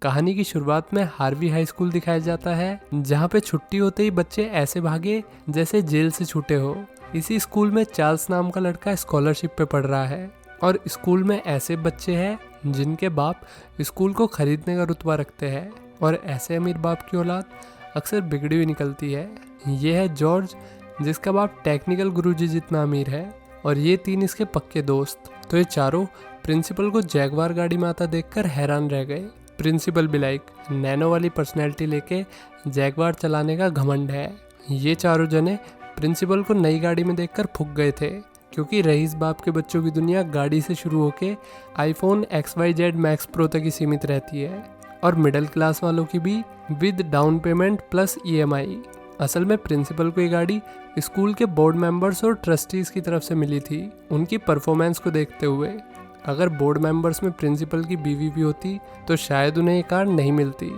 कहानी की शुरुआत में हार्वी हाई स्कूल दिखाया जाता है, जहाँ पे छुट्टी होते ही बच्चे ऐसे भागे जैसे जेल से छूटे हो। इसी स्कूल में चार्ल्स नाम का लड़का स्कॉलरशिप पे पढ़ रहा है और स्कूल में ऐसे बच्चे हैं जिनके बाप स्कूल को खरीदने का रुतबा रखते हैं और ऐसे अमीर बाप की औलाद अक्सर बिगड़ी हुई निकलती है। ये है जॉर्ज, जिसका बाप टेक्निकल गुरुजी जितना अमीर है और ये 3 इसके पक्के दोस्त। तो ये चारों प्रिंसिपल को जैगवार गाड़ी में आता देखकर हैरान रह गए। प्रिंसिपल भी लाइक नैनो वाली पर्सनैलिटी लेके जैगवार चलाने का घमंड है। ये चारों जने प्रिंसिपल को नई गाड़ी में देखकर फूक गए थे, क्योंकि रईस बाप के बच्चों की दुनिया गाड़ी से शुरू होके आईफोन XYZ मैक्स प्रो तक ही सीमित रहती है और मिडिल क्लास वालों की भी with down payment plus EMI। असल में प्रिंसिपल को ये गाड़ी स्कूल के बोर्ड मेंबर्स और ट्रस्टीज की तरफ से मिली थी, उनकी परफॉर्मेंस को देखते हुए। अगर बोर्ड मेंबर्स में प्रिंसिपल की बीवी भी होती तो शायद उन्हें ये कार नहीं मिलती।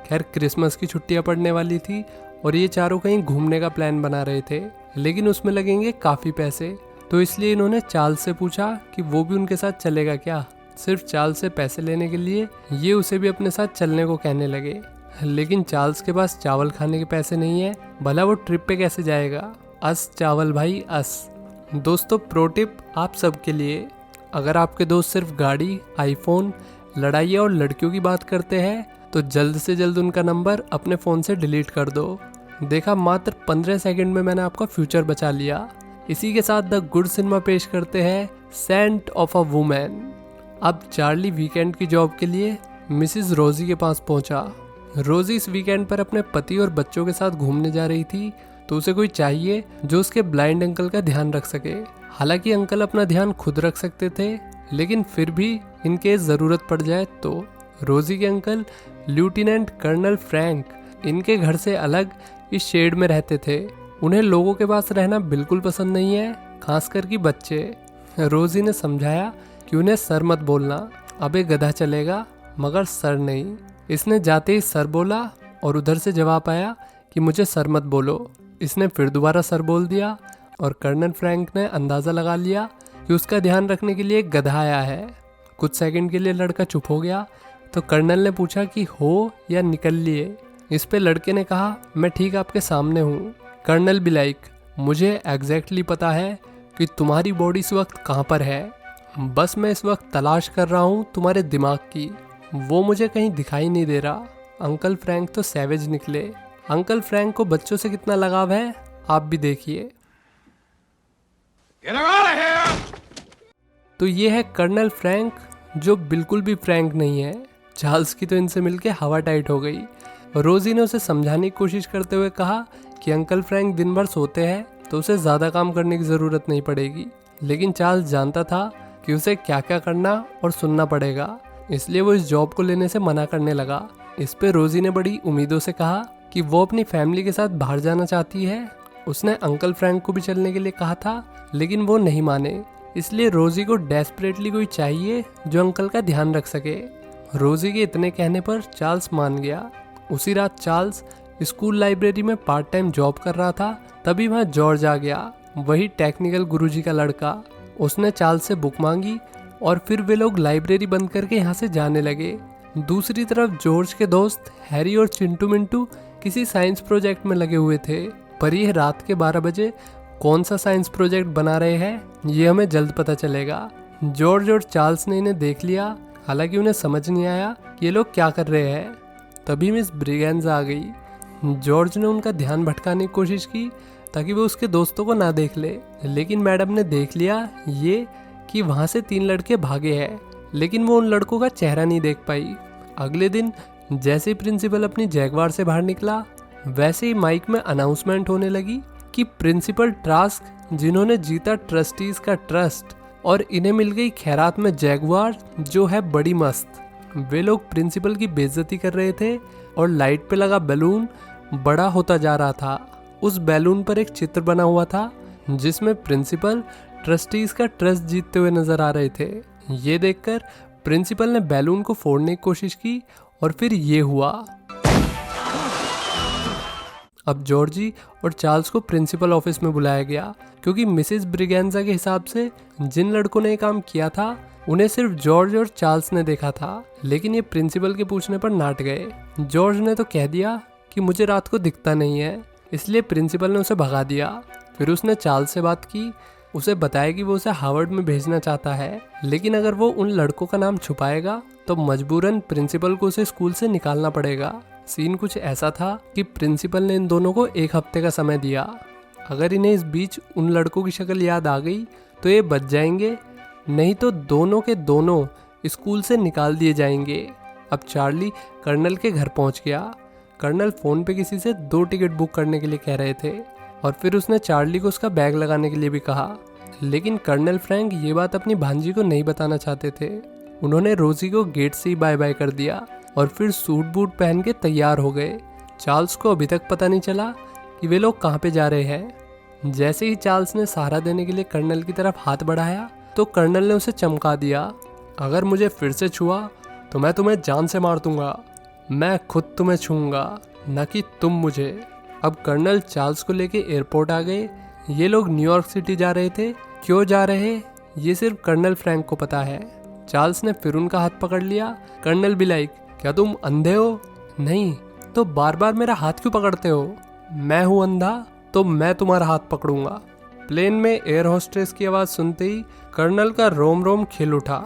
खैर, क्रिसमस की छुट्टियां पड़ने वाली थी और ये चारों कहीं घूमने का प्लान बना रहे थे, लेकिन उसमें लगेंगे काफ़ी पैसे। तो इसलिए इन्होंने चार्ल्स से पूछा कि वो भी उनके साथ चलेगा क्या। सिर्फ चार्ल्स से पैसे लेने के लिए ये उसे भी अपने साथ चलने को कहने लगे, लेकिन चार्ल्स के पास चावल खाने के पैसे नहीं है, भला वो ट्रिप पे कैसे जाएगा। अस चावल भाई अस। दोस्तों, प्रो टिप आप सबके लिए, अगर आपके दोस्त सिर्फ गाड़ी, आईफोन, लड़ाई और लड़कियों की बात करते हैं तो जल्द से जल्द उनका नंबर अपने फ़ोन से डिलीट कर दो। देखा, मात्र 15 सेकंड में मैंने आपका फ्यूचर बचा लिया। इसी के साथ द गुड सिनेमा पेश करते हैं सेंट ऑफ अ वुमेन। अब चार्ली वीकेंड की जॉब के लिए मिसिज रोजी के पास पहुंचा। रोजी इस वीकेंड पर अपने पति और बच्चों के साथ घूमने जा रही थी, तो उसे कोई चाहिए जो उसके ब्लाइंड अंकल का ध्यान रख सके। हालांकि अंकल अपना ध्यान खुद रख सकते थे, लेकिन फिर भी इनके ज़रूरत पड़ जाए तो। रोजी के अंकल लेफ्टिनेंट कर्नल फ्रैंक इनके घर से अलग इस शेड में रहते थे। उन्हें लोगों के पास रहना बिल्कुल पसंद नहीं है, खासकर कि बच्चे। रोजी ने समझाया कि उन्हें सर मत बोलना, अबे गधा चलेगा मगर सर नहीं। इसने जाते ही सर बोला और उधर से जवाब आया कि मुझे सर मत बोलो। इसने फिर दोबारा सर बोल दिया और कर्नल फ्रैंक ने अंदाज़ा लगा लिया कि उसका ध्यान रखने के लिए एक गधा आया है। कुछ सेकंड के लिए लड़का चुप हो गया, तो कर्नल ने पूछा कि हो या निकल लिए। इस पे लड़के ने कहा, मैं ठीक आपके सामने हूँ। कर्नल भी लाइक, मुझे एग्जैक्टली पता है कि तुम्हारी बॉडी इस वक्त कहाँ पर है, बस मैं इस वक्त तलाश कर रहा हूँ तुम्हारे दिमाग की, वो मुझे कहीं दिखाई नहीं दे रहा। अंकल फ्रैंक तो सैवेज निकले। अंकल फ्रैंक को बच्चों से कितना लगाव है आप भी देखिए। तो ये है कर्नल फ्रैंक, जो बिल्कुल भी फ्रैंक नहीं है। चार्ल्स की तो इनसे मिलके हवा टाइट हो गई। रोजी ने उसे समझाने की कोशिश करते हुए कहा कि अंकल फ्रैंक दिन भर सोते हैं तो उसे ज़्यादा काम करने की ज़रूरत नहीं पड़ेगी, लेकिन चार्ल्स जानता था कि उसे क्या क्या करना और सुनना पड़ेगा, इसलिए वो इस जॉब को लेने से मना करने लगा। इस पे रोजी ने बड़ी उम्मीदों से कहा कि वो अपनी फैमिली के साथ बाहर जाना चाहती है। उसने अंकल फ्रैंक को भी चलने के लिए कहा था, लेकिन वो नहीं माने। इसलिए रोजी को डेस्परेटली कोई चाहिए जो अंकल का ध्यान रख सके। रोजी के इतने कहने पर चार्ल्स मान गया। उसी रात चार्ल्स स्कूल लाइब्रेरी में पार्ट टाइम जॉब कर रहा था, तभी वहाँ जॉर्ज आ गया, वही टेक्निकल गुरुजी का लड़का। उसने चार्ल्स से बुक मांगी और फिर वे लोग लाइब्रेरी बंद करके यहाँ से जाने लगे। दूसरी तरफ जॉर्ज के दोस्त हैरी और चिंटू मिंटू किसी साइंस प्रोजेक्ट में लगे हुए थे, पर यह रात के 12 बजे कौन सा साइंस प्रोजेक्ट बना रहे हैं ये हमें जल्द पता चलेगा। जॉर्ज और चार्ल्स ने इन्हें देख लिया, हालांकि उन्हें समझ नहीं आया कि ये लोग क्या कर रहे हैं। तभी मिस ब्रिगेंजा आ गई। जॉर्ज ने उनका ध्यान भटकाने की कोशिश की ताकि वो उसके दोस्तों को ना देख ले, लेकिन मैडम ने देख लिया ये कि वहाँ से 3 लड़के भागे हैं, लेकिन वो उन लड़कों का चेहरा नहीं देख पाई। अगले दिन जैसे ही प्रिंसिपल अपनी जैगवार से बाहर निकला, वैसे ही माइक में अनाउंसमेंट होने लगी कि प्रिंसिपल ट्रास्क, जिन्होंने जीता ट्रस्टीज का ट्रस्ट और इन्हें मिल गई खैरात में जैगवार जो है बड़ी मस्त। वे लोग प्रिंसिपल की बेइज्जती कर रहे थे और लाइट पे लगा बैलून बड़ा होता जा रहा था। उस बैलून पर एक चित्र बना हुआ था जिसमें प्रिंसिपल ट्रस्टीज का ट्रस्ट जीतते हुए नजर आ रहे थे। ये देखकर प्रिंसिपल ने बैलून को फोड़ने की कोशिश की और फिर ये हुआ। अब जॉर्जी और चार्ल्स को प्रिंसिपल ऑफिस में बुलाया गया, क्योंकि मिसेस ब्रिगेंजा के हिसाब से जिन लड़कों ने ये काम किया था उन्हें सिर्फ जॉर्ज और चार्ल्स ने देखा था, लेकिन ये प्रिंसिपल के पूछने पर नाट गए। जॉर्ज ने तो कह दिया कि मुझे रात को दिखता नहीं है, इसलिए प्रिंसिपल ने उसे भगा दिया। फिर उसने चार्ल्स से बात की, उसे बताया कि वो उसे हार्वर्ड में भेजना चाहता है, लेकिन अगर वो उन लड़कों का नाम छुपाएगा तो मजबूरन प्रिंसिपल को उसे स्कूल से निकालना पड़ेगा। सीन कुछ ऐसा था कि प्रिंसिपल ने इन दोनों को 1 हफ्ते का समय दिया। अगर इन्हें इस बीच उन लड़कों की शक्ल याद आ गई तो ये बच जाएंगे, नहीं तो दोनों के दोनों स्कूल से निकाल दिए जाएंगे। अब चार्ली कर्नल के घर पहुंच गया। कर्नल फोन पे किसी से 2 टिकट बुक करने के लिए कह रहे थे और फिर उसने चार्ली को उसका बैग लगाने के लिए भी कहा, लेकिन कर्नल फ्रैंक ये बात अपनी भांजी को नहीं बताना चाहते थे। उन्होंने रोजी को गेट से ही बाय बाय कर दिया और फिर सूट बूट पहन के तैयार हो गए। चार्ल्स को अभी तक पता नहीं चला कि वे लोग कहाँ पे जा रहे हैं। जैसे ही चार्ल्स ने सहारा देने के लिए कर्नल की तरफ हाथ बढ़ाया तो कर्नल ने उसे चमका दिया, अगर मुझे फिर से छुआ तो मैं तुम्हें जान से मार दूंगा। मैं खुद तुम्हें छूंगा, न कि तुम मुझे। अब कर्नल चार्ल्स को लेके एयरपोर्ट आ गए। ये लोग न्यूयॉर्क सिटी जा रहे थे। क्यों जा रहे ये सिर्फ कर्नल फ्रैंक को पता है। चार्ल्स ने फिर उनका हाथ पकड़ लिया। कर्नल भी लाइक, क्या तुम अंधे हो? नहीं, तो बार बार मेरा हाथ क्यों पकड़ते हो? मैं हूँ अंधा तो मैं तुम्हारा हाथ पकड़ूंगा। प्लेन में एयर होस्टेस की आवाज़ सुनते ही कर्नल का रोम रोम खिल उठा।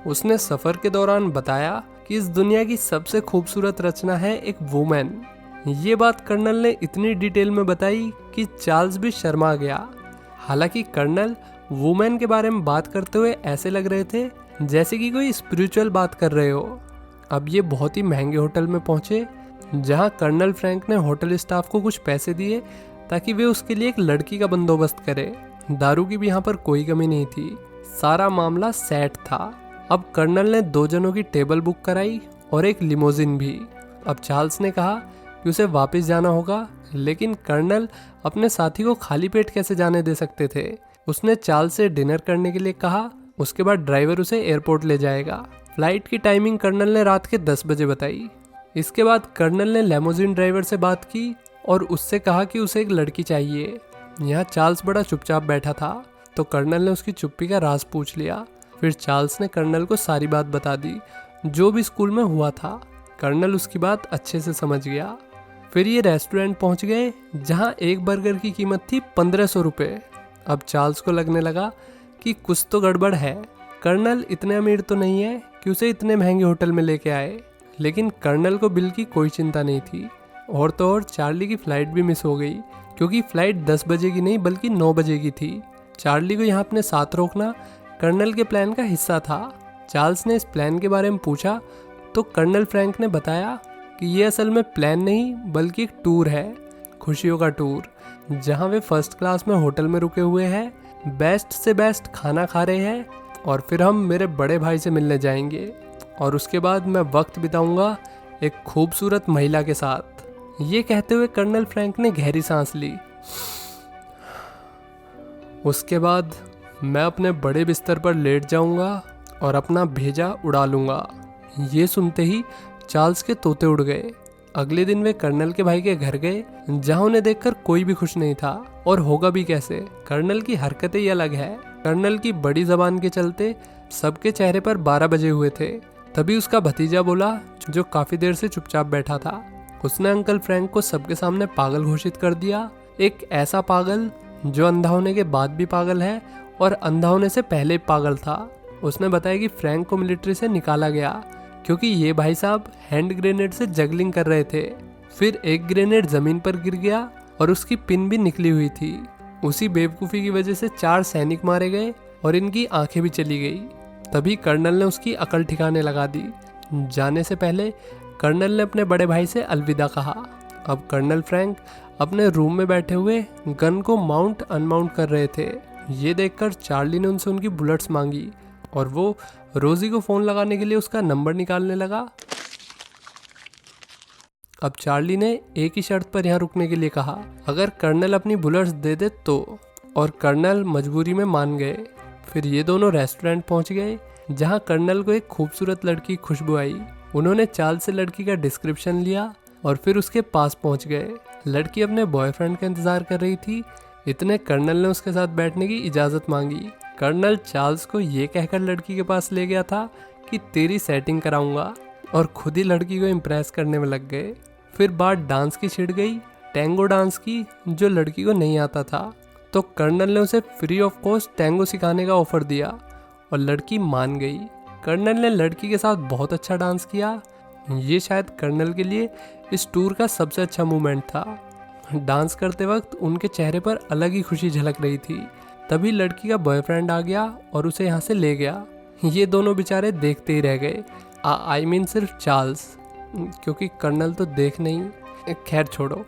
उसने सफ़र के दौरान बताया कि इस दुनिया की सबसे खूबसूरत रचना है एक वुमेन। ये बात कर्नल ने इतनी डिटेल में बताई कि चार्ल्स भी शर्मा गया। हालांकि कर्नल वुमेन के बारे में बात करते हुए ऐसे लग रहे थे जैसे कि कोई स्पिरिचुअल बात कर रहे हो। अब ये बहुत ही महंगे होटल में पहुंचे, जहां कर्नल फ्रैंक ने होटल स्टाफ को कुछ पैसे दिए ताकि वे उसके लिए एक लड़की का बंदोबस्त करे। दारू की भी यहाँ पर कोई कमी नहीं थी। सारा मामला सेट था। अब कर्नल ने 2 जनों की टेबल बुक कराई और एक लिमोजिन भी। अब चार्ल्स ने कहा कि उसे वापस जाना होगा, लेकिन कर्नल अपने साथी को खाली पेट कैसे जाने दे सकते थे। उसने चार्ल्स से डिनर करने के लिए कहा। उसके बाद ड्राइवर उसे एयरपोर्ट ले जाएगा। फ्लाइट की टाइमिंग कर्नल ने रात के 10 बजे बताई। इसके बाद कर्नल ने लेमोजिन ड्राइवर से बात की और उससे कहा कि उसे एक लड़की चाहिए। यहाँ चार्ल्स बड़ा चुपचाप बैठा था, तो कर्नल ने उसकी चुप्पी का राज पूछ लिया। फिर चार्ल्स ने कर्नल को सारी बात बता दी, जो भी स्कूल में हुआ था। कर्नल उसकी बात अच्छे से समझ गया। फिर ये रेस्टोरेंट पहुंच गए, जहाँ एक बर्गर की कीमत थी 1500 रुपये। अब चार्ल्स को लगने लगा कि कुछ तो गड़बड़ है। कर्नल इतने अमीर तो नहीं है कि उसे इतने महंगे होटल में लेके आए, लेकिन कर्नल को बिल की कोई चिंता नहीं थी। और तो और चार्ली की फ़्लाइट भी मिस हो गई, क्योंकि फ़्लाइट 10 बजे की नहीं बल्कि 9 बजे की थी। चार्ली को यहाँ अपने साथ रोकना कर्नल के प्लान का हिस्सा था। चार्ल्स ने इस प्लान के बारे में पूछा तो कर्नल फ्रैंक ने बताया कि ये असल में प्लान नहीं बल्कि एक टूर है, खुशियों का टूर, जहाँ वे फर्स्ट क्लास में होटल में रुके हुए हैं, बेस्ट से बेस्ट खाना खा रहे हैं, और फिर हम मेरे बड़े भाई से मिलने जाएंगे और उसके बाद मैं वक्त बिताऊंगा एक खूबसूरत महिला के साथ। ये कहते हुए कर्नल फ्रैंक ने गहरी सांस ली। उसके बाद मैं अपने बड़े बिस्तर पर लेट जाऊंगा और अपना भेजा उड़ा लूंगा। ये सुनते ही चार्ल्स के तोते उड़ गए। अगले दिन वे कर्नल के भाई के घर गए, जहां उन्हें देखकर कोई भी खुश नहीं था, और होगा भी कैसे। कर्नल की हरकतें ही अलग है। कर्नल की बड़ी जबान के चलते सबके चेहरे पर 12 बजे हुए थे। तभी उसका भतीजा बोला, जो काफी देर से चुपचाप बैठा था। उसने अंकल फ्रैंक को सबके सामने पागल घोषित कर दिया। एक ऐसा पागल जो अंधा होने के बाद भी पागल है और अंधा होने से पहले पागल था। उसने बताया कि फ्रैंक को मिलिट्री से निकाला गया क्योंकि ये भाई साहब हैंड ग्रेनेड से जगलिंग कर रहे थे। फिर एक ग्रेनेड जमीन पर गिर गया और उसकी पिन भी निकली हुई थी। उसी बेवकूफ़ी की वजह से 4 सैनिक मारे गए और इनकी आंखें भी चली गई। तभी कर्नल ने उसकी अकल ठिकाने लगा दी। जाने से पहले कर्नल ने अपने बड़े भाई से अलविदा कहा। अब कर्नल फ्रैंक अपने रूम में बैठे हुए गन को माउंट अनमाउंट कर रहे थे। ये देखकर चार्ली ने उनसे उनकी बुलेट्स मांगी और वो रोजी को फ़ोन लगाने के लिए उसका नंबर निकालने लगा। अब चार्ली ने एक ही शर्त पर यहाँ रुकने के लिए कहा, अगर कर्नल अपनी बुलेट्स दे दे तो। और कर्नल मजबूरी में मान गए। फिर ये दोनों रेस्टोरेंट पहुँच गए, जहाँ कर्नल को एक खूबसूरत लड़की खुशबू आई। उन्होंने चार्ल्स से लड़की का डिस्क्रिप्शन लिया और फिर उसके पास पहुँच गए। लड़की अपने बॉयफ्रेंड का इंतज़ार कर रही थी। इतने कर्नल ने उसके साथ बैठने की इजाज़त मांगी। कर्नल चार्ल्स को ये कहकर लड़की के पास ले गया था कि तेरी सेटिंग कराऊंगा, और खुद ही लड़की को इम्प्रेस करने में लग गए। फिर बात डांस की छिड़ गई, टैंगो डांस की, जो लड़की को नहीं आता था। तो कर्नल ने उसे फ्री ऑफ कॉस्ट टैंगो सिखाने का ऑफर दिया और लड़की मान गई। कर्नल ने लड़की के साथ बहुत अच्छा डांस किया। ये शायद कर्नल के लिए इस टूर का सबसे अच्छा मोमेंट था। डांस करते वक्त उनके चेहरे पर अलग ही खुशी झलक रही थी। तभी लड़की का बॉयफ्रेंड आ गया और उसे यहाँ से ले गया। ये दोनों बेचारे देखते ही रह गए। आई मीन सिर्फ चार्ल्स, क्योंकि कर्नल तो देख नहीं। खैर छोड़ो।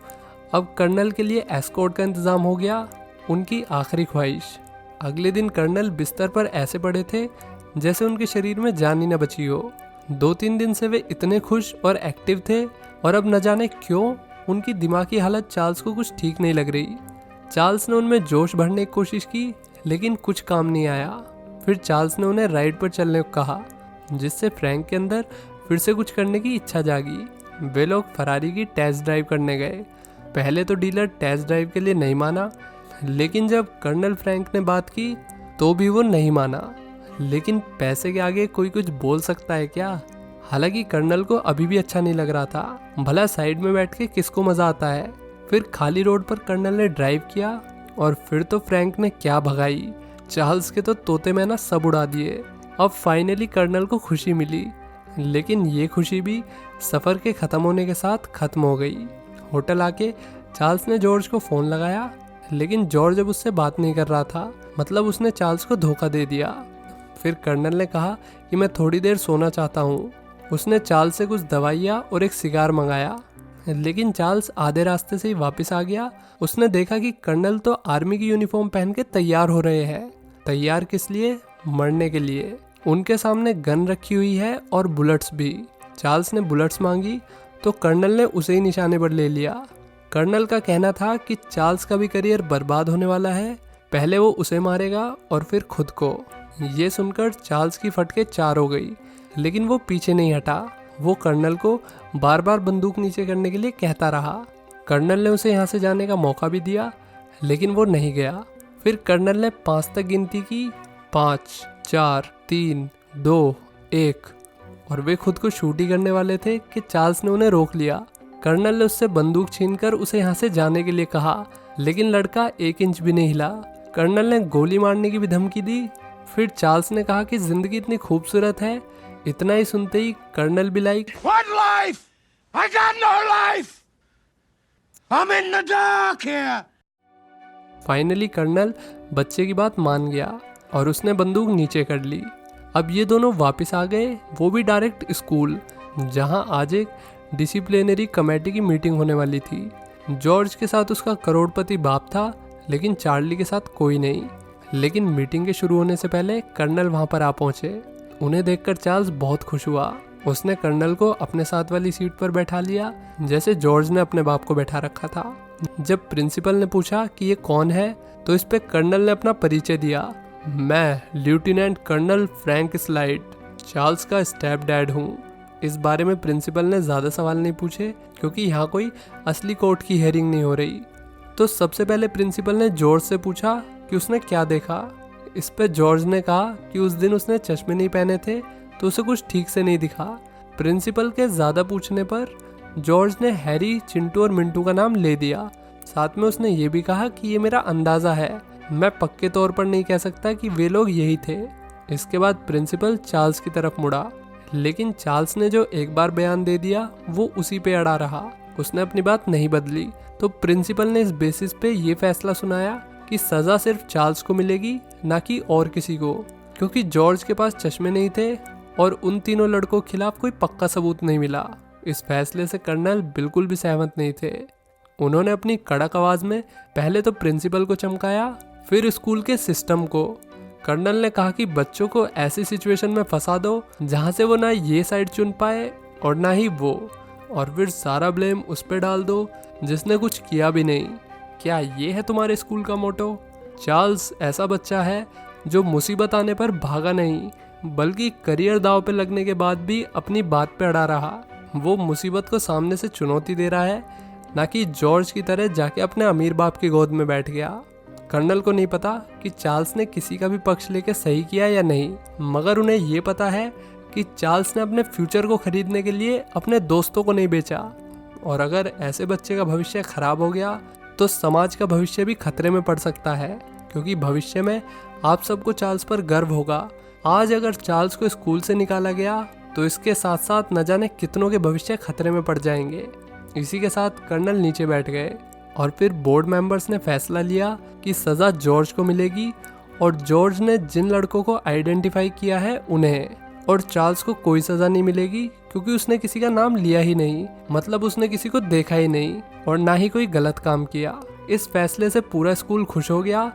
अब कर्नल के लिए एस्कॉर्ट का इंतज़ाम हो गया। उनकी आखिरी ख्वाहिश। अगले दिन कर्नल बिस्तर पर ऐसे पड़े थे जैसे उनके शरीर में जान ही न बची हो। 2-3 दिन से वे इतने खुश और एक्टिव थे, और अब न जाने क्यों उनकी दिमागी हालत चार्ल्स को कुछ ठीक नहीं लग रही। चार्ल्स ने उनमें जोश भरने की कोशिश की, लेकिन कुछ काम नहीं आया। फिर चार्ल्स ने उन्हें राइड पर चलने को कहा, जिससे फ्रैंक के अंदर फिर से कुछ करने की इच्छा जागी। वे लोग फरारी की टेस्ट ड्राइव करने गए। पहले तो डीलर टेस्ट ड्राइव के लिए नहीं माना, लेकिन जब कर्नल फ्रैंक ने बात की तो भी वो नहीं माना। लेकिन पैसे के आगे कोई कुछ बोल सकता है क्या? हालांकि कर्नल को अभी भी अच्छा नहीं लग रहा था। भला साइड में बैठ के किसको मजा आता है। फिर खाली रोड पर कर्नल ने ड्राइव किया, और फिर तो फ्रैंक ने क्या भगाई। चार्ल्स के तो तोते मैना सब उड़ा दिए। अब फाइनली कर्नल को खुशी मिली, लेकिन ये खुशी भी सफ़र के ख़त्म होने के साथ ख़त्म हो गई। होटल आके चार्ल्स ने जॉर्ज को फ़ोन लगाया, लेकिन जॉर्ज अब उससे बात नहीं कर रहा था। मतलब उसने चार्ल्स को धोखा दे दिया। फिर कर्नल ने कहा कि मैं थोड़ी देर सोना चाहता हूँ। उसने चार्ल्स से कुछ दवाइयाँ और एक सिगार मंगाया, लेकिन चार्ल्स आधे रास्ते से ही वापस आ गया। उसने देखा कि कर्नल तो आर्मी की यूनिफॉर्म पहन के तैयार हो रहे हैं। तैयार किस लिए? मरने के लिए। उनके सामने गन रखी हुई है और बुलेट्स भी। चार्ल्स ने बुलेट्स मांगी तो कर्नल ने उसे ही निशाने पर ले लिया। कर्नल का कहना था कि चार्ल्स का भी करियर बर्बाद होने वाला है। पहले वो उसे मारेगा और फिर खुद को। ये सुनकर चार्ल्स की फटके 4 हो गई, लेकिन वो पीछे नहीं हटा। वो कर्नल को बार बार बंदूक नीचे करने के लिए कहता रहा। कर्नल ने उसे यहाँ से जाने का मौका भी दिया, लेकिन वो नहीं गया। फिर कर्नल ने 5 तक गिनती की, 5, 4, 3, 2, 1, और वे खुद को शूट ही करने वाले थे कि चार्ल्स ने उन्हें रोक लिया। कर्नल ने उससे बंदूक छीनकर उसे यहाँ से जाने के लिए कहा, लेकिन लड़का 1 इंच भी नहीं हिला। कर्नल ने गोली मारने की भी धमकी दी। फिर चार्ल्स ने कहा कि जिंदगी इतनी खूबसूरत है। इतना ही सुनते ही कर्नल भी like, What life? I got no life. I'm in the dark here. Finally colonel बच्चे की बात मान गया और उसने बंदूक नीचे कर ली। अब ये दोनों वापस आ गए, वो भी डायरेक्ट स्कूल, जहां आज एक डिसिप्लिनरी कमेटी की मीटिंग होने वाली थी। जॉर्ज के साथ उसका करोड़पति बाप था, लेकिन चार्ली के साथ कोई नहीं। लेकिन मीटिंग के शुरू होने से पहले कर्नल वहां पर आ पहुंचे। उन्हें देखकर चार्ल्स बहुत खुश हुआ। उसने कर्नल को अपने साथ वाली सीट पर बैठा लिया, जैसे जॉर्ज ने अपने बाप को बैठा रखा था। जब प्रिंसिपल ने पूछा कि ये कौन है, तो इस पे कर्नल ने अपना परिचय दिया। मैं lieutenant colonel Frank Slade, Charles का स्टेप डैड हूँ। इस बारे में प्रिंसिपल ने ज़्यादा सवाल नहीं पूछे, क्योंकि यहाँ कोई असली कोर्ट की हियरिंग नहीं हो रही। तो सबसे पहले प्रिंसिपल ने जॉर्ज से पूछा कि उसने क्या देखा। इस पे जॉर्ज ने कहा कि उस दिन उसने चश्मे नहीं पहने थे, तो उसे कुछ ठीक से नहीं दिखा। प्रिंसिपल के ज़्यादा पूछने पर जॉर्ज ने हैरी, चिंटू और मिंटू का नाम ले दिया। साथ में उसने ये भी कहा कि ये मेरा अंदाज़ा है, मैं पक्के तौर पर नहीं कह सकता कि वे लोग यही थे। इसके बाद प्रिंसिपल चार्ल्स की तरफ मुड़ा, लेकिन चार्ल्स ने जो एक बार बयान दे दिया वो उसी पे अड़ा रहा। उसने अपनी बात नहीं बदली। तो प्रिंसिपल ने इस बेसिस पे ये फैसला सुनाया कि सज़ा सिर्फ चार्ल्स को मिलेगी, ना कि और किसी को, क्योंकि जॉर्ज के पास चश्मे नहीं थे और उन तीनों लड़कों के खिलाफ कोई पक्का सबूत नहीं मिला। इस फैसले से कर्नल बिल्कुल भी सहमत नहीं थे। उन्होंने अपनी कड़क आवाज़ में पहले तो प्रिंसिपल को चमकाया, फिर स्कूल के सिस्टम को। कर्नल ने कहा कि बच्चों को ऐसी सिचुएशन में फंसा दो जहां से वो ना ये साइड चुन पाए और ना ही वो, और फिर सारा ब्लेम उस पर डाल दो जिसने कुछ किया भी नहीं। क्या ये है तुम्हारे स्कूल का मोटो? चार्ल्स ऐसा बच्चा है जो मुसीबत आने पर भागा नहीं, बल्कि करियर दांव पे लगने के बाद भी अपनी बात पे अड़ा रहा। वो मुसीबत को सामने से चुनौती दे रहा है, ना कि जॉर्ज की तरह जाके अपने अमीर बाप की गोद में बैठ गया। कर्नल को नहीं पता कि चार्ल्स ने किसी का भी पक्ष लेके सही किया या नहीं, मगर उन्हें ये पता है कि चार्ल्स ने अपने फ्यूचर को खरीदने के लिए अपने दोस्तों को नहीं बेचा। और अगर ऐसे बच्चे का भविष्य खराब हो गया तो समाज का भविष्य भी खतरे में पड़ सकता है, क्योंकि भविष्य में आप सबको चार्ल्स पर गर्व होगा। आज अगर चार्ल्स को स्कूल से निकाला गया तो इसके साथ साथ न जाने कितनों के भविष्य खतरे में पड़ जाएंगे। इसी के साथ कर्नल नीचे बैठ गए और फिर बोर्ड मेंबर्स ने फैसला लिया कि सज़ा जॉर्ज को मिलेगी, और जॉर्ज ने जिन लड़कों को आइडेंटिफाई किया है उन्हें, और चार्ल्स को कोई सज़ा नहीं मिलेगी क्योंकि उसने किसी का नाम लिया ही नहीं, मतलब उसने किसी को देखा ही नहीं और ना ही कोई गलत काम किया। इस फैसले से पूरा स्कूल खुश हो गया।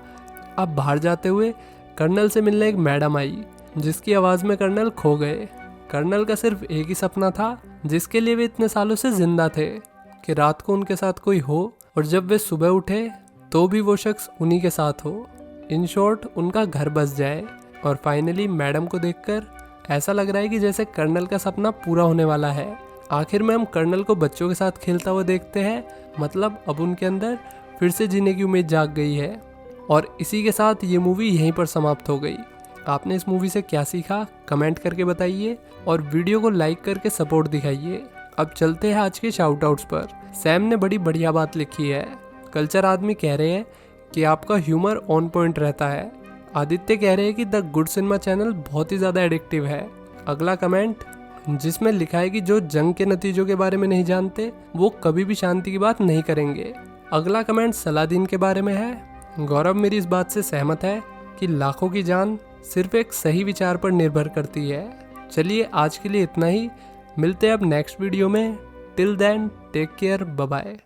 अब बाहर जाते हुए कर्नल से मिलने एक मैडम आई जिसकी आवाज़ में कर्नल खो गए। कर्नल का सिर्फ एक ही सपना था जिसके लिए वे इतने सालों से जिंदा थे, कि रात को उनके साथ कोई हो और जब वे सुबह उठे तो भी वो शख्स उन्हीं के साथ हो। इन शॉर्ट उनका घर बस जाए। और फाइनली मैडम को देखकर ऐसा लग रहा है कि जैसे कर्नल का सपना पूरा होने वाला है। आखिर में हम कर्नल को बच्चों के साथ खेलता हुआ देखते हैं, मतलब अब उनके अंदर फिर से जीने की उम्मीद जाग गई है। और इसी के साथ ये मूवी यहीं पर समाप्त हो गई। आपने इस मूवी से क्या सीखा कमेंट करके बताइए और वीडियो को लाइक करके सपोर्ट दिखाइए। अब चलते हैं आज के शाउट आउट्स पर। सैम ने बड़ी बढ़िया बात लिखी है। कल्चर आदमी कह रहे हैं कि आपका ह्यूमर ऑन पॉइंट रहता है। आदित्य कह रहे हैं कि द गुड सिनेमा चैनल बहुत ही ज़्यादा एडिक्टिव है। अगला कमेंट जिसमें लिखा है कि जो जंग के नतीजों के बारे में नहीं जानते वो कभी भी शांति की बात नहीं करेंगे। अगला कमेंट सलादीन के बारे में है। गौरव मेरी इस बात से सहमत है कि लाखों की जान सिर्फ एक सही विचार पर निर्भर करती है। चलिए आज के लिए इतना ही, मिलते हैं अब नेक्स्ट वीडियो में। Till then take care, bye bye.